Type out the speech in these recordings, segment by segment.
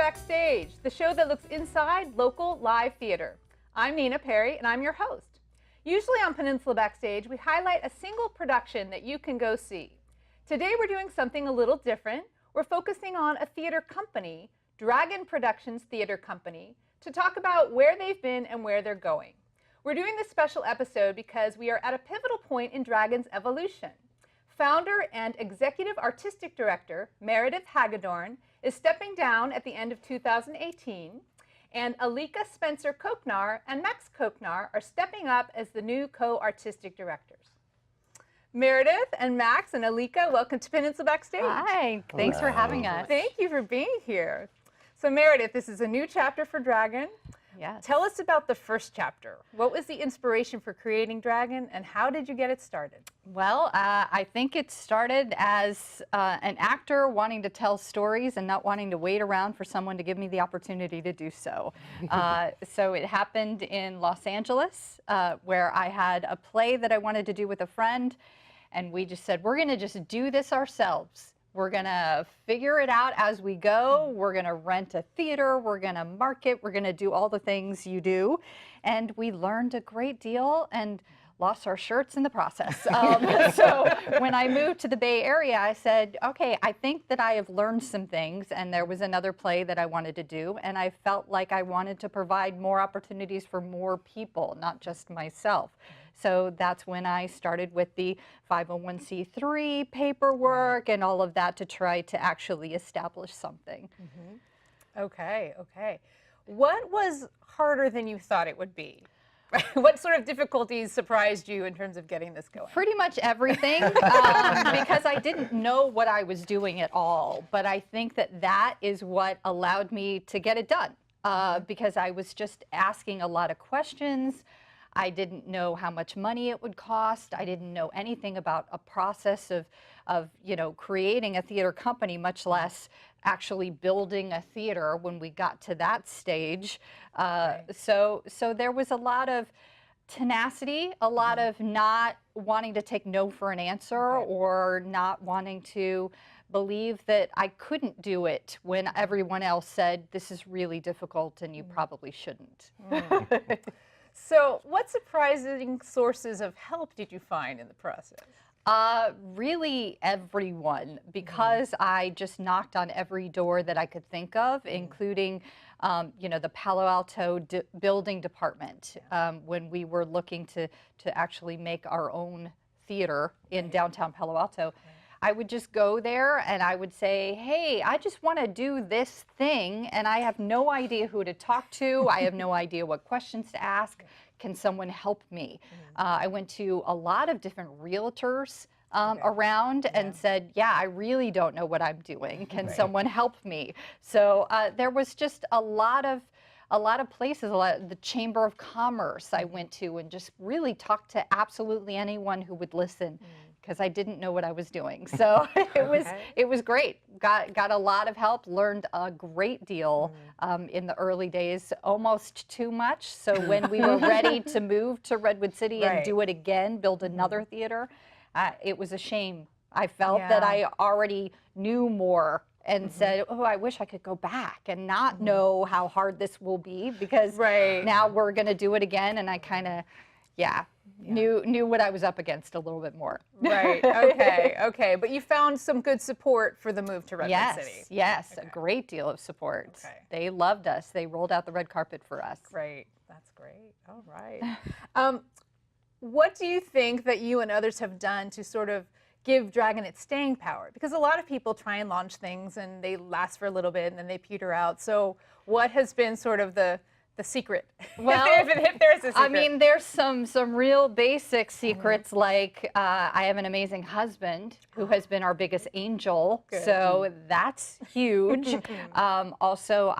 Backstage, the show that looks inside local live theater. I'm Nina Perry, and I'm your host. Usually on Peninsula Backstage, we highlight a single production that you can go see. Today we're doing something a little different. We're focusing on a theater company, Dragon Productions Theater Company, to talk about where they've been and where they're going. We're doing this special episode because we are at a pivotal point in Dragon's evolution. Founder and Executive Artistic Director Meredith Hagedorn is stepping down at the end of 2018, and Alika Spencer-Koknar and Max Koknar are stepping up as the new co-artistic directors. Meredith and Max and Alika, welcome to Peninsula Backstage. Hi, thanks for having us. Thank you for being here. So Meredith, this is a new chapter for Dragon. Yes. Tell us about the first chapter. What was the inspiration for creating Dragon, and how did you get it started? Well, I think it started as an actor wanting to tell stories and not wanting to wait around for someone to give me the opportunity to do so. So it happened in Los Angeles, where I had a play that I wanted to do with a friend, and we just said, we're going to just do this ourselves. We're going to figure it out as we go. We're going to rent a theater. We're going to market. We're going to do all the things you do. And we learned a great deal and lost our shirts in the process. So when I moved to the Bay Area, I said, okay, I think that I have learned some things. And there was another play that I wanted to do. And I felt like I wanted to provide more opportunities for more people, not just myself. So that's when I started with the 501c3 paperwork and all of that to try to actually establish something. Mm-hmm. Okay. What was harder than you thought it would be? What sort of difficulties surprised you in terms of getting this going? Pretty much everything, because I didn't know what I was doing at all. But I think that that is what allowed me to get it done, because I was just asking a lot of questions. I didn't know how much money it would cost. I didn't know anything about a process of creating a theater company, much less actually building a theater when we got to that stage. So there was a lot of tenacity, a lot of not wanting to take no for an answer, or not wanting to believe that I couldn't do it when everyone else said, this is really difficult and you probably shouldn't. So what surprising sources of help did you find in the process? Really everyone, because I just knocked on every door that I could think of, including, the Palo Alto building department, when we were looking to actually make our own theater in downtown Palo Alto. I would just go there and I would say, hey, I just want to do this thing and I have no idea who to talk to. I have no idea what questions to ask. Can someone help me? I went to a lot of different realtors around and said, yeah, I really don't know what I'm doing. Can someone help me? So there was just a lot of places, the Chamber of Commerce I went to and just really talked to absolutely anyone who would listen, because I didn't know what I was doing. So it was great. Got a lot of help, learned a great deal in the early days, almost too much. So when we were ready to move to Redwood City and do it again, build another theater, it was a shame. I felt that I already knew more and said, oh, I wish I could go back and not know how hard this will be, because now we're going to do it again. And I kind of, knew what I was up against a little bit more. Right. Okay. But you found some good support for the move to Redwood City. Yes, a great deal of support. They loved us. They rolled out the red carpet for us. Great. That's great. All right. What do you think that you and others have done to sort of give Dragon its staying power? Because a lot of people try and launch things and they last for a little bit and then they peter out. So what has been sort of the secret? Well, if there's a secret. I mean, there's some real basic secrets, like I have an amazing husband who has been our biggest angel. So that's huge. Also,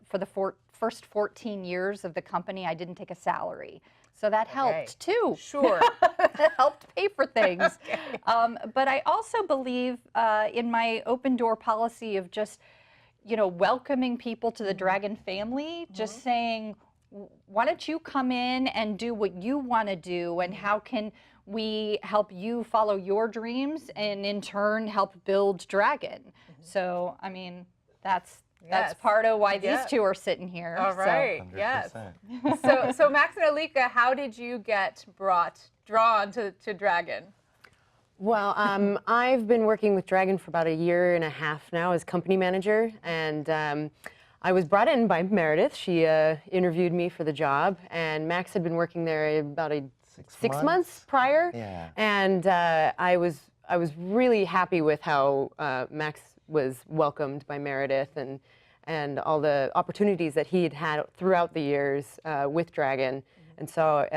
for the first 14 years of the company, I didn't take a salary. So that helped too. Sure. That helped pay for things. But I also believe in my open door policy of just, welcoming people to the Dragon family, just saying, why don't you come in and do what you want to do, and how can we help you follow your dreams and in turn help build Dragon? So, I mean, that's That's part of why these two are sitting here. All right. So. Yes. So Max and Alika, how did you get drawn to Dragon? Well, I've been working with Dragon for about a year and a half now as company manager, and I was brought in by Meredith. She interviewed me for the job, and Max had been working there about six months prior. Yeah. And I was really happy with how Max was welcomed by Meredith and all the opportunities that he had had throughout the years with Dragon. And so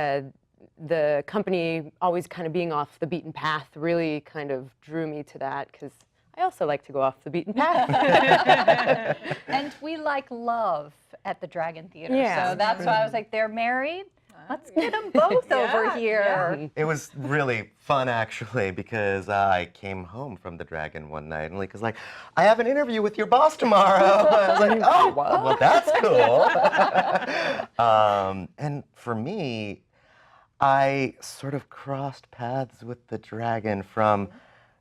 the company always kind of being off the beaten path really kind of drew me to that, because I also like to go off the beaten path. And we like love at the Dragon Theater. Yeah. So that's why I was like, they're married? Let's get them both over here. It was really fun, actually, because I came home from the Dragon one night, and Lika's like, I have an interview with your boss tomorrow. I was like, oh, well, that's cool. And for me, I sort of crossed paths with the Dragon from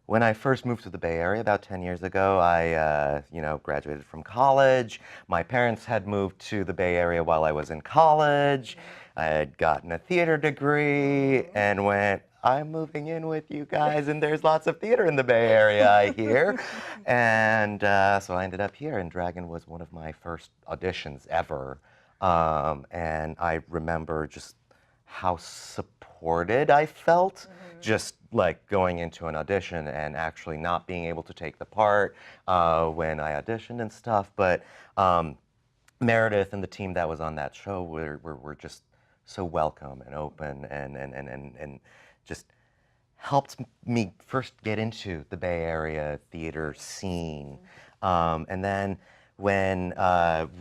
when I first moved to the Bay Area about 10 years ago. I graduated from college. My parents had moved to the Bay Area while I was in college. I had gotten a theater degree and went, I'm moving in with you guys, and there's lots of theater in the Bay Area, I hear. And so I ended up here, and Dragon was one of my first auditions ever. And I remember just how supported I felt, just like going into an audition and actually not being able to take the part when I auditioned and stuff. But Meredith and the team that was on that show were just so welcome and open and just helped me first get into the Bay Area theater scene. And then when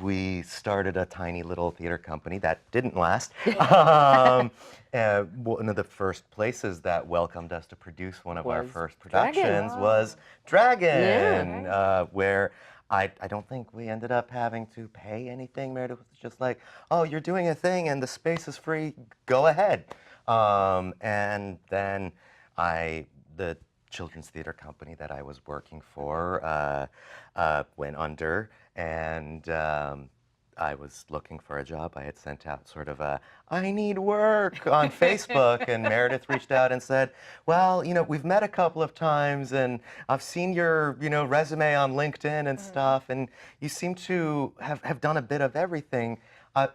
we started a tiny little theater company that didn't last, one of the first places that welcomed us to produce one of our first productions was Dragon, where I don't think we ended up having to pay anything. Meredith was just like, oh, you're doing a thing and the space is free, go ahead. And then the children's theater company that I was working for went under, and I was looking for a job. I had sent out sort of a, I need work on Facebook, and Meredith reached out and said, well, we've met a couple of times, and I've seen your, resume on LinkedIn and stuff, and you seem to have done a bit of everything. I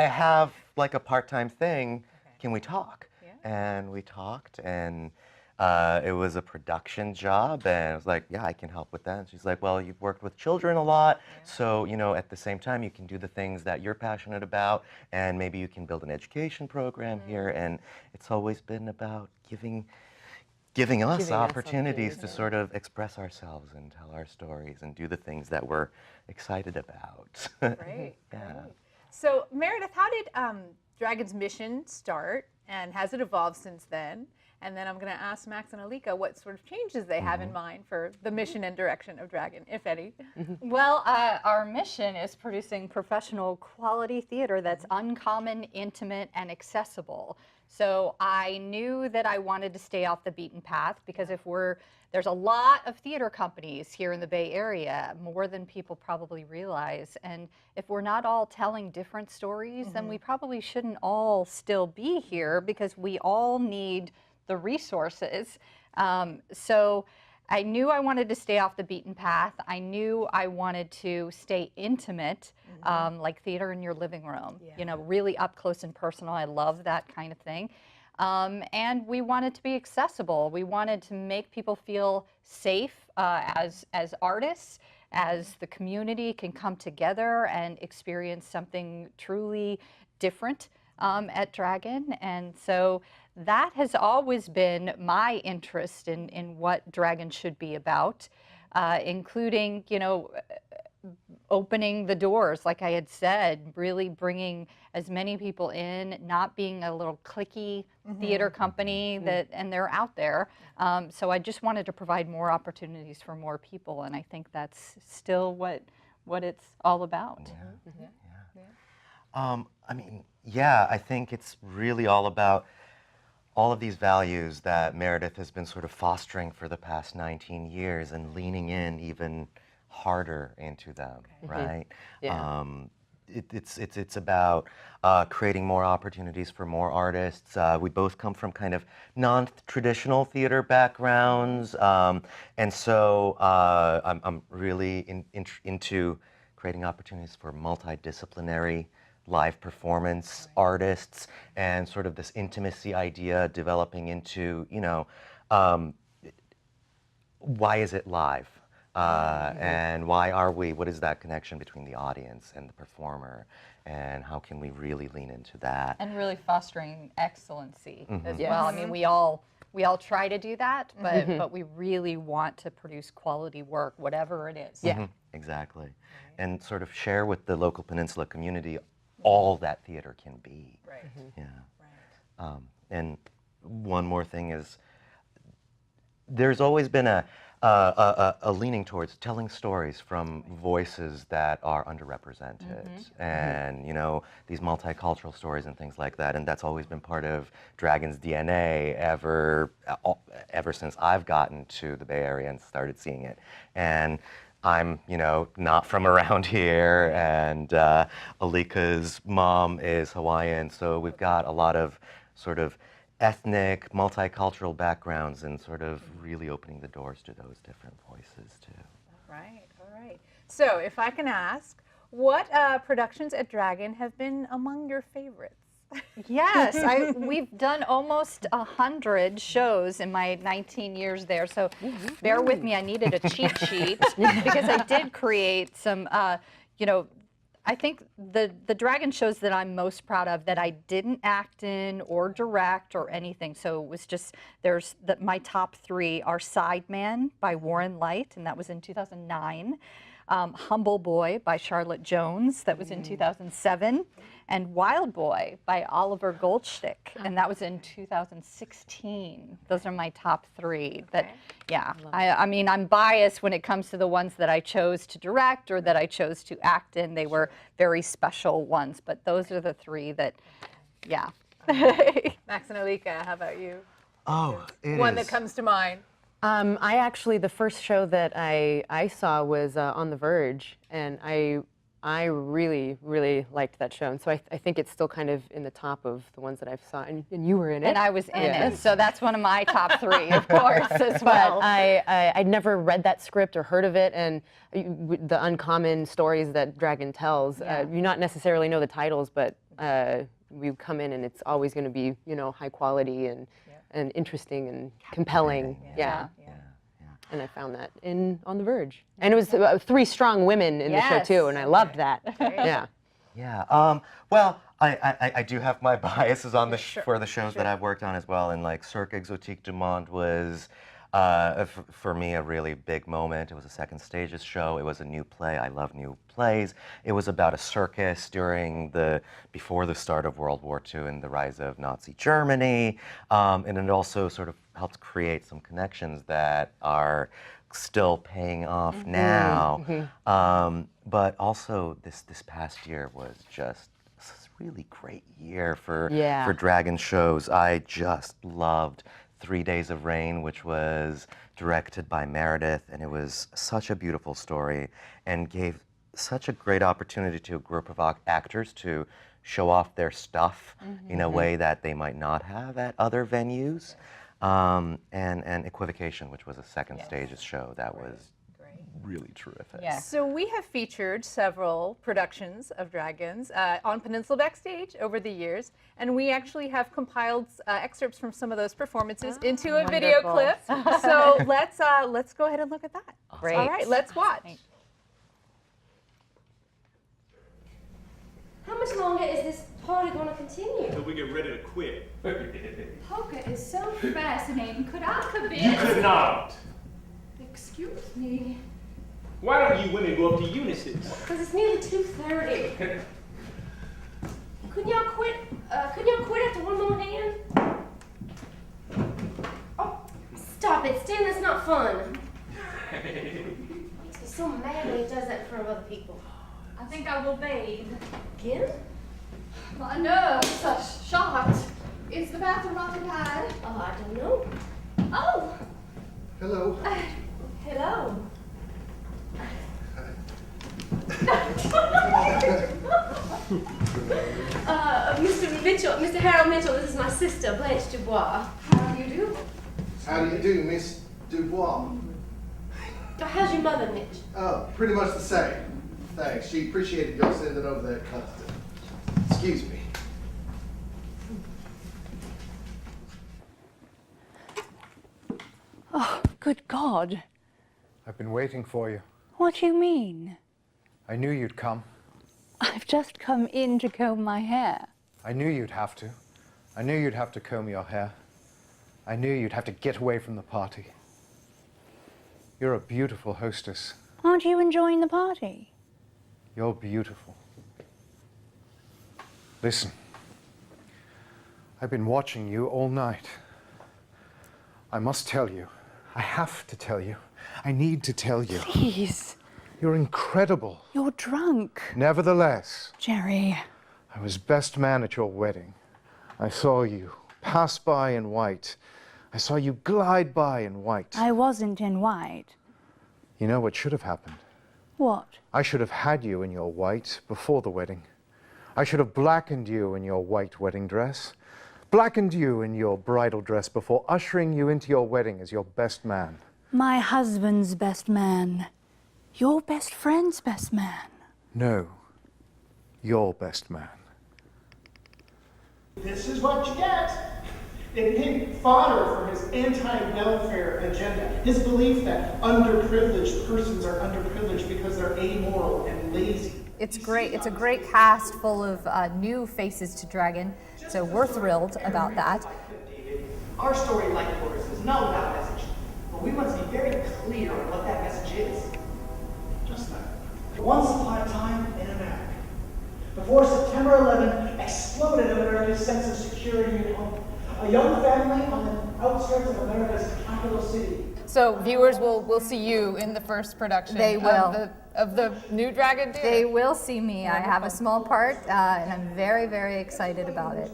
have like a part-time thing. Can we talk? Yeah. And we talked, and it was a production job, and I was like, yeah, I can help with that. And she's like, well, you've worked with children a lot, so, at the same time, you can do the things that you're passionate about, and maybe you can build an education program here. And it's always been about giving us opportunities to sort of express ourselves and tell our stories and do the things that we're excited about. Great. So, Meredith, how did Dragon's mission start, and has it evolved since then? And then I'm going to ask Max and Alika what sort of changes they have in mind for the mission and direction of Dragon, if any. Well, our mission is producing professional quality theater that's uncommon, intimate, and accessible. So I knew that I wanted to stay off the beaten path, because there's a lot of theater companies here in the Bay Area, more than people probably realize. And if we're not all telling different stories, then we probably shouldn't all still be here, because we all need the resources. So I knew I wanted to stay off the beaten path. I knew I wanted to stay intimate, like theater in your living room, really up close and personal. I love that kind of thing. And we wanted to be accessible. We wanted to make people feel safe as artists, as the community can come together and experience something truly different at Dragon. And so that has always been my interest in what Dragon should be about, including, opening the doors, like I had said, really bringing as many people in, not being a little cliquey theater company and they're out there. So I just wanted to provide more opportunities for more people, and I think that's still what it's all about. I think it's really all about all of these values that Meredith has been sort of fostering for the past 19 years and leaning in even harder into them, right? Yeah. It's about creating more opportunities for more artists. We both come from kind of non-traditional theater backgrounds, and so I'm really into creating opportunities for multidisciplinary live performance artists, and sort of this intimacy idea developing into, why is it live? And why are we, what is that connection between the audience and the performer? And how can we really lean into that? And really fostering excellency as well. I mean, we all try to do that, but we really want to produce quality work, whatever it is. Yeah. Exactly. And sort of share with the local Peninsula community all that theater can be. Right. Yeah. Right. And one more thing is, there's always been a leaning towards telling stories from voices that are underrepresented, and these multicultural stories and things like that. And that's always been part of Dragon's DNA ever since I've gotten to the Bay Area and started seeing it. And I'm, not from around here, and Alika's mom is Hawaiian, so we've got a lot of sort of ethnic, multicultural backgrounds, and sort of really opening the doors to those different voices too. All right. So if I can ask, what productions at Dragon have been among your favorites? Yes, we've done almost 100 shows in my 19 years there, so bear with me, I needed a cheat sheet because I did create some, I think the Dragon shows that I'm most proud of that I didn't act in or direct or anything, so it was just, my top 3 are Sideman by Warren Light, and that was in 2009, Humble Boy by Charlotte Jones, that was in 2007, and Wild Boy by Oliver Goldstick, and that was in 2016. Those are my top 3. I mean, I'm biased when it comes to the ones that I chose to direct or that I chose to act in. They were very special ones, but those are the 3 that, yeah. Max and Alika, how about you? Oh, One that comes to mind. I actually, the first show that I saw was On the Verge, and I really, really liked that show, and so I think it's still kind of in the top of the ones that I've saw, and you were in it. And I was in it, so that's one of my top 3, of course, as well. But I'd never read that script or heard of it, and the uncommon stories that Dragon tells, you not necessarily know the titles, but we come in and it's always going to be, high quality and interesting and compelling. Yeah. And I found that On the Verge. And it was 3 strong women in the show too, and I loved that. Yeah. Yeah. Well, I do have my biases on for the shows that I've worked on as well, and like Cirque Exotique du Monde was, for me, a really big moment. It was a Second Stages show. It was a new play. I love new plays. It was about a circus before the start of World War II and the rise of Nazi Germany, and it also sort of helped create some connections that are still paying off now. But also, this past year was just a really great year for Dragon shows. I just loved 3 Days of Rain, which was directed by Meredith, and it was such a beautiful story and gave such a great opportunity to a group of actors to show off their stuff in a way that they might not have at other venues. And Equivocation, which was a Second Stages show that was really terrific. Yeah. So we have featured several productions of Dragons on Peninsula Backstage over the years, and we actually have compiled excerpts from some of those performances into a video clip. So let's go ahead and look at that. Great. All right, let's watch. How much longer is this party going to continue? Until we get ready to quit. Polka is so fascinating. Could I come in? You could not. Excuse me. Why don't you women go up to Unisys? Because it's nearly 2:30. Couldn't y'all quit? Couldn't y'all quit after one more hand? Oh, stop it, Stan. That's not fun. Makes me so mad when he does that in front of other people. I think I will bathe. Again? My nerves are shot. Is the bathroom occupied? Oh, I don't know. Oh! Hello. Hello. Mr. Harold Mitchell, this is my sister, Blanche Dubois. How do you do? How do you do, Miss Dubois? How's your mother, Mitch? Oh, pretty much the same. Thanks. She appreciated your sending over that custom. Excuse me. Oh, good God. I've been waiting for you. What do you mean? I knew you'd come. I've just come in to comb my hair. I knew you'd have to. I knew you'd have to comb your hair. I knew you'd have to get away from the party. You're a beautiful hostess. Aren't you enjoying the party? You're beautiful. Listen, I've been watching you all night. I must tell you. I have to tell you. I need to tell you. Please. You're incredible. You're drunk. Nevertheless, Jerry. I was best man at your wedding. I saw you pass by in white. I saw you glide by in white. I wasn't in white. You know what should have happened? What? I should have had you in your white before the wedding. I should have blackened you in your white wedding dress, blackened you in your bridal dress before ushering you into your wedding as your best man. My husband's best man. Your best friend's best man. No, your best man. This is what you get. It picked fodder for his anti-welfare agenda. His belief that underprivileged persons are underprivileged because they're amoral and lazy. It's great. It's a great cast full of new faces to Dragon, so we're thrilled about that. Our story, like yours, is not without message, but we want to be very clear on what that message is. Just that. Once upon a time in America, before September 11 exploded America's sense of security and hope, a young family on the outskirts of America's capital city. So viewers will see you in the first production. They will. Of the new Dragon Theater. They will see me. I have a small part, and I'm very, very excited about it.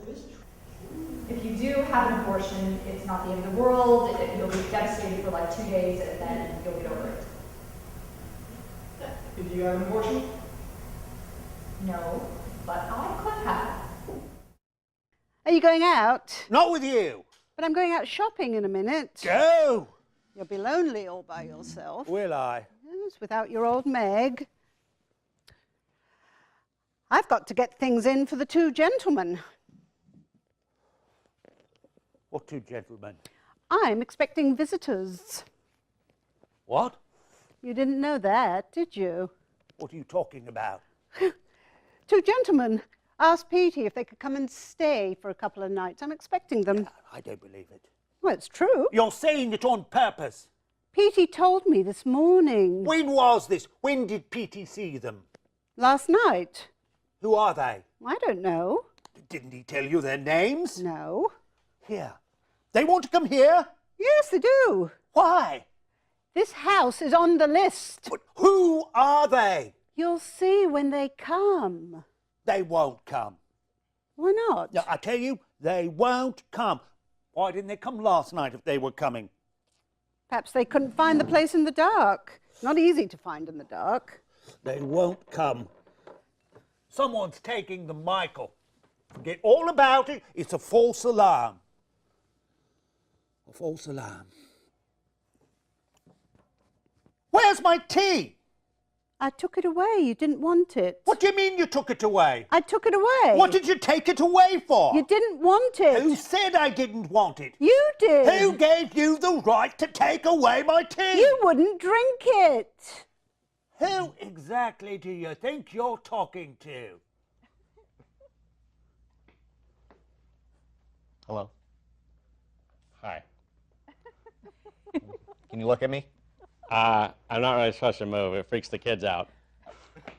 If you do have an abortion, it's not the end of the world. You'll be devastated for like 2 days, and then you'll get over it. Did you have an abortion? No, but I could have. Are you going out? Not with you. But I'm going out shopping in a minute. Go! You'll be lonely all by yourself. Will I? Yes, without your old Meg. I've got to get things in for the two gentlemen. What two gentlemen? I'm expecting visitors. What? You didn't know that, did you? What are you talking about? Two gentlemen asked Petey if they could come and stay for a couple of nights. I'm expecting them. I don't believe it. Well, it's true. You're saying it on purpose. Petey told me this morning. When was this? When did Petey see them? Last night. Who are they? I don't know. Didn't he tell you their names? No. Here. They want to come here? Yes, they do. Why? This house is on the list. But who are they? You'll see when they come. They won't come. Why not? No, I tell you, they won't come. Why didn't they come last night if they were coming? Perhaps they couldn't find the place in the dark. Not easy to find in the dark. They won't come. Someone's taking them, Michael. Forget all about it. It's a false alarm. A false alarm. Where's my tea? I took it away. You didn't want it. What do you mean you took it away? I took it away. What did you take it away for? You didn't want it. Who said I didn't want it? You did. Who gave you the right to take away my tea? You wouldn't drink it. Who exactly do you think you're talking to? Hello. Hi. Can you look at me? I'm not really supposed to move. It freaks the kids out.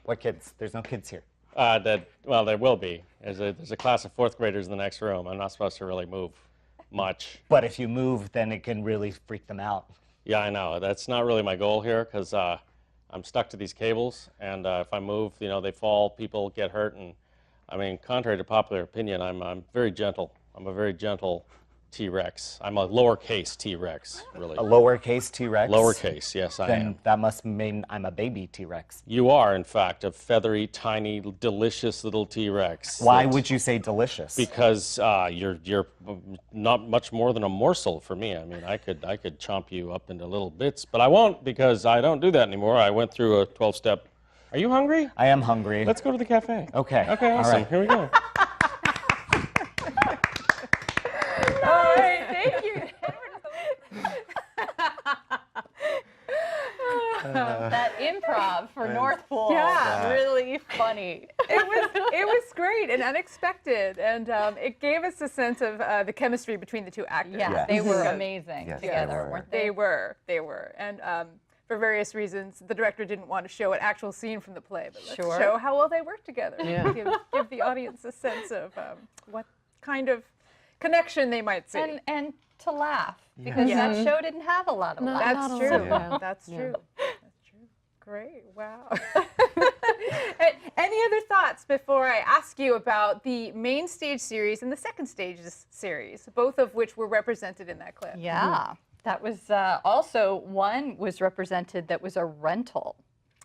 What kids? There's no kids here. Well, there will be. There's a class of fourth graders in the next room. I'm not supposed to really move much. But if you move, then it can really freak them out. Yeah, I know. That's not really my goal here because I'm stuck to these cables, and if I move, they fall, people get hurt, and I mean, contrary to popular opinion, I'm very gentle. I'm a very gentle T-Rex. I'm a lowercase T-Rex, really. A lowercase T-Rex? Lowercase, yes, I am. Then that must mean I'm a baby T-Rex. You are, in fact, a feathery, tiny, delicious little T-Rex. Why would you say delicious? Because you're not much more than a morsel for me. I mean, I could chomp you up into little bits, but I won't because I don't do that anymore. I went through a 12-step. Are you hungry? I am hungry. Let's go to the cafe. Okay. Okay, awesome. All right. Here we go. All right, thank you. That improv for North Pole, Yeah. really funny. It was great and unexpected, and it gave us a sense of the chemistry between the two actors. Yeah, they were amazing together, weren't they? They were, and for various reasons, the director didn't want to show an actual scene from the play, but let's show how well they worked together. Yeah. Give the audience a sense of what kind of connection they might see. And to laugh, because that show didn't have a lot of laughs. That's true. Yeah. That's true. That's true. Great. Wow. Any other thoughts before I ask you about the main stage series and the second stages series, both of which were represented in that clip? Yeah. That was also one was represented that was a rental.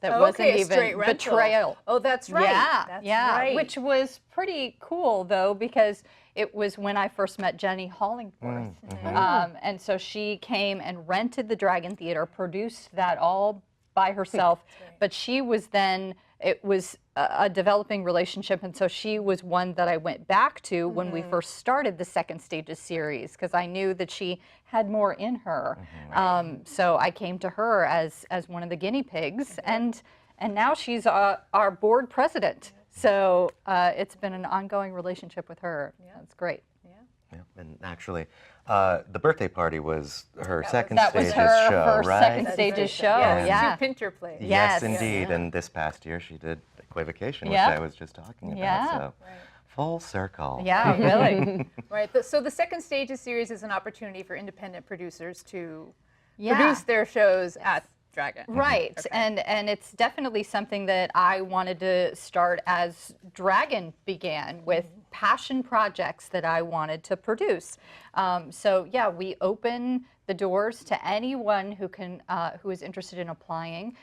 That Oh, wasn't okay, a even straight rental. betrayal. Oh, that's right. Yeah, That's yeah, right. which was pretty cool though because it was when I first met Jenny Hollingworth, and so she came and rented the Dragon Theater, produced that all by herself, but she was then. It was a developing relationship, and so she was one that I went back to when we first started the second stages series because I knew that she had more in her. So I came to her as one of the guinea pigs, and now she's our board president. So it's been an ongoing relationship with her. Yeah. That's great. Yeah, and actually, the birthday party was her second that stages was her, show, her right? second stages show. Yes, Yeah. two Pinter plays. Yes, Yes. indeed. Yeah. And this past year, she did Equivocation, which Yeah. I was just talking about. Yeah. So, full circle. Yeah, really. Right. So the second stages series is an opportunity for independent producers to Yeah. produce their shows at Dragon. Right, and it's definitely something that I wanted to start as Dragon began with passion projects that I wanted to produce. So yeah, we open the doors to anyone who is interested in applying.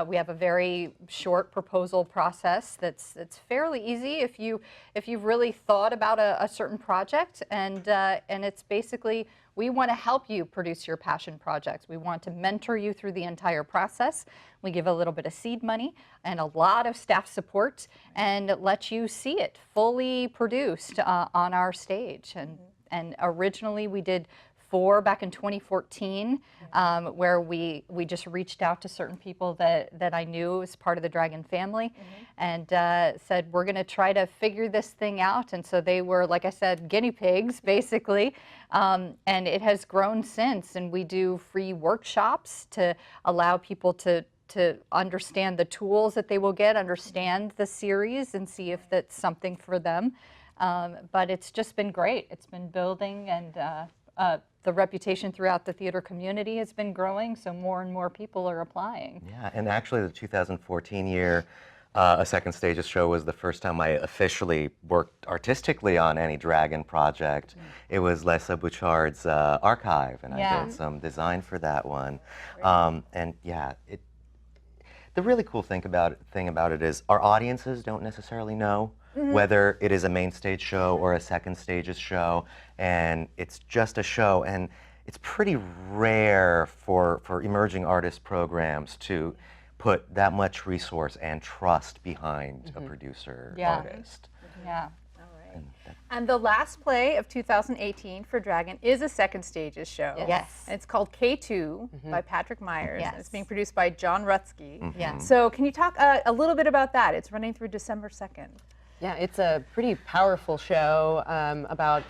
We have a very short proposal process that's fairly easy if you've really thought about a certain project, and it's basically we want to help you produce your passion projects. We want to mentor you through the entire process. We give a little bit of seed money and a lot of staff support and let you see it fully produced on our stage. And originally we did 4 back in 2014, where we just reached out to certain people that I knew as part of the Dragon family and said, we're going to try to figure this thing out. And so they were, like I said, guinea pigs, basically. And it has grown since. And we do free workshops to allow people to understand the tools that they will get, understand the series, and see if that's something for them. But it's just been great. It's been building, and the reputation throughout the theater community has been growing, so more and more people are applying. Yeah, and actually the 2014 year, a second stages show was the first time I officially worked artistically on any Dragon project. It was Lessa Bouchard's archive, and I did some design for that one. And yeah, the really cool thing about it is our audiences don't necessarily know whether it is a main stage show or a second stages show, and it's just a show, and it's pretty rare for emerging artist programs to put that much resource and trust behind a producer artist. Yeah. And the last play of 2018 for Dragon is a second stages show. Yes. And it's called K2 by Patrick Myers. Yes. And it's being produced by John Rutsky. Yeah. So can you talk a little bit about that? It's running through December 2nd. Yeah, it's a pretty powerful show about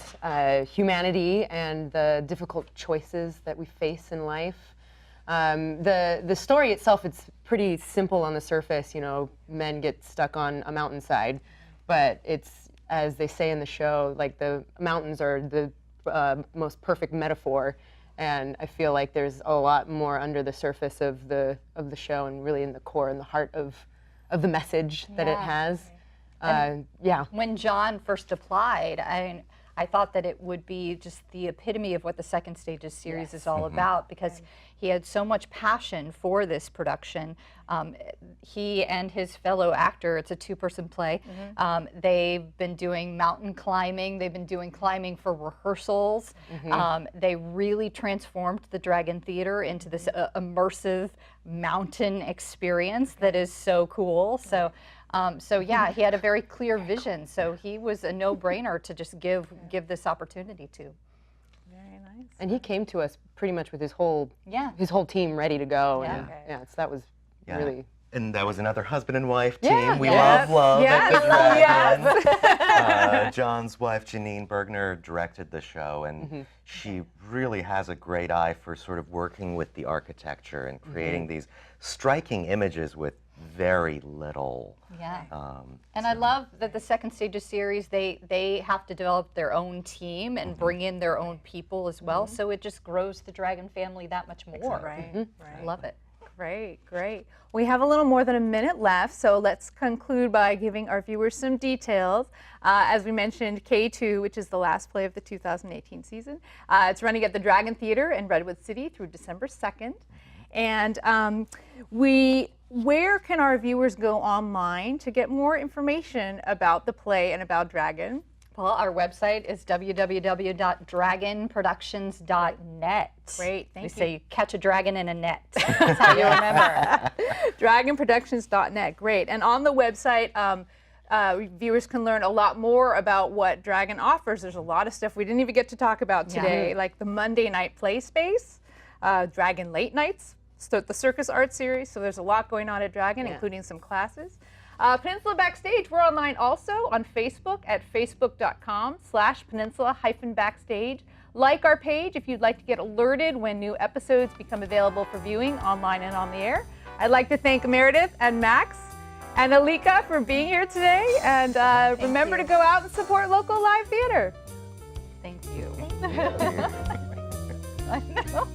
humanity and the difficult choices that we face in life. The story itself, it's pretty simple on the surface. You know, men get stuck on a mountainside, but it's, as they say in the show, like the mountains are the most perfect metaphor, and I feel like there's a lot more under the surface of the show, and really in the core and the heart of the message that it has. When John first applied, I thought that it would be just the epitome of what the Second Stages series is all about, because he had so much passion for this production. He and his fellow actor, it's a two-person play, they've been doing mountain climbing, they've been doing climbing for rehearsals. They really transformed the Dragon Theater into this immersive mountain experience that is so cool. So yeah, he had a very clear vision. So he was a no-brainer to just give this opportunity to. Very nice. And he came to us pretty much with his whole team ready to go. Yeah. And so that was really. And that was another husband and wife team. Yeah. We love at the Dragon. Yes. John's wife, Janine Bergner, directed the show, and she really has a great eye for sort of working with the architecture and creating these striking images with very little. Yeah. And I love that the Second Stages series, they have to develop their own team and bring in their own people as well, so it just grows the Dragon family that much more. Right. I love it. Great, great. We have a little more than a minute left, so let's conclude by giving our viewers some details. As we mentioned, K2, which is the last play of the 2018 season, it's running at the Dragon Theater in Redwood City through December 2nd. And where can our viewers go online to get more information about the play and about Dragon? Well, our website is www.DragronProductions.net. Great, thank you. We say catch a dragon in a net. That's how you remember. DragronProductions.net, great. And on the website, viewers can learn a lot more about what Dragon offers. There's a lot of stuff we didn't even get to talk about today, like the Monday night play space, Dragon Late Nights, the Circus Art Series. So there's a lot going on at Dragon, including some classes. Peninsula Backstage, we're online also on Facebook at facebook.com/peninsula-backstage. Like our page if you'd like to get alerted when new episodes become available for viewing online and on the air. I'd like to thank Meredith and Max and Alika for being here today. And remember to go out and support local live theater. Thank you. I know.